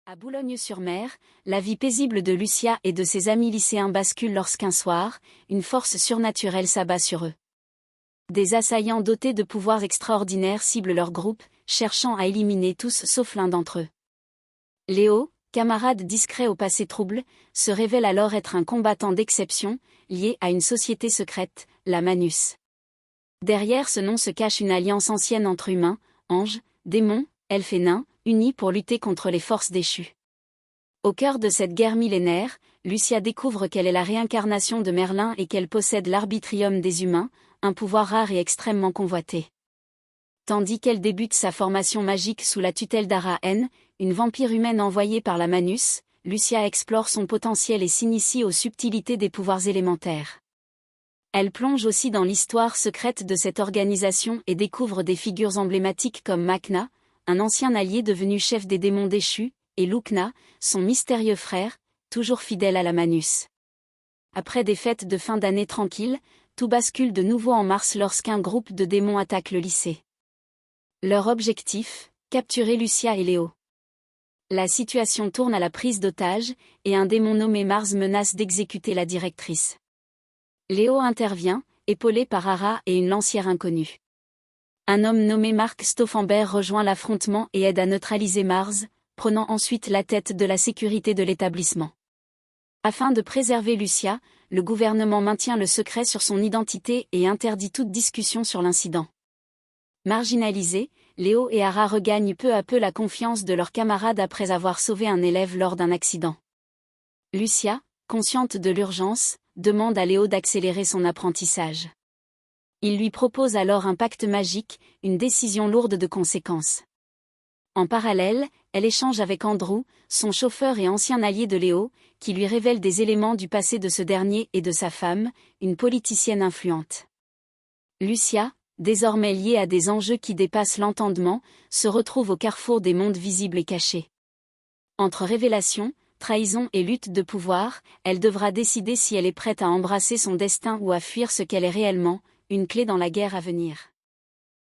À Boulogne-sur-Mer, la vie paisible de Lucia et de ses amis lycéens bascule lorsqu'un soir, une force surnaturelle s'abat sur eux. Des assaillants dotés de pouvoirs extraordinaires ciblent leur groupe, cherchant à éliminer tous sauf l'un d'entre eux. Léo, camarade discret au passé trouble, se révèle alors être un combattant d'exception, lié à une société secrète, la Manus. Derrière ce nom se cache une alliance ancienne entre humains, anges, démons, elfes et nains, unis pour lutter contre les forces déchues. Au cœur de cette guerre millénaire, Lucia découvre qu'elle est la réincarnation de Merlin et qu'elle possède l'arbitrium des humains, un pouvoir rare et extrêmement convoité. Tandis qu'elle débute sa formation magique sous la tutelle d'Ara-N, une vampire humaine envoyée par la Manus, Lucia explore son potentiel et s'initie aux subtilités des pouvoirs élémentaires. Elle plonge aussi dans l'histoire secrète de cette organisation et découvre des figures emblématiques comme Macna, un ancien allié devenu chef des démons déchus, et Lukna, son mystérieux frère, toujours fidèle à la Manus. Après des fêtes de fin d'année tranquilles, tout bascule de nouveau en mars lorsqu'un groupe de démons attaque le lycée. Leur objectif, capturer Lucia et Léo. La situation tourne à la prise d'otage, et un démon nommé Mars menace d'exécuter la directrice. Léo intervient, épaulé par Ara et une lancière inconnue. Un homme nommé Mark Stauffenberg rejoint l'affrontement et aide à neutraliser Mars, prenant ensuite la tête de la sécurité de l'établissement. Afin de préserver Lucia, le gouvernement maintient le secret sur son identité et interdit toute discussion sur l'incident. Marginalisés, Léo et Ara regagnent peu à peu la confiance de leurs camarades après avoir sauvé un élève lors d'un accident. Lucia, consciente de l'urgence, demande à Léo d'accélérer son apprentissage. Il lui propose alors un pacte magique, une décision lourde de conséquences. En parallèle, elle échange avec Andrew, son chauffeur et ancien allié de Léo, qui lui révèle des éléments du passé de ce dernier et de sa femme, une politicienne influente. Lucia, désormais liée à des enjeux qui dépassent l'entendement, se retrouve au carrefour des mondes visibles et cachés. Entre révélation, trahison et lutte de pouvoir, elle devra décider si elle est prête à embrasser son destin ou à fuir ce qu'elle est réellement, une clé dans la guerre à venir.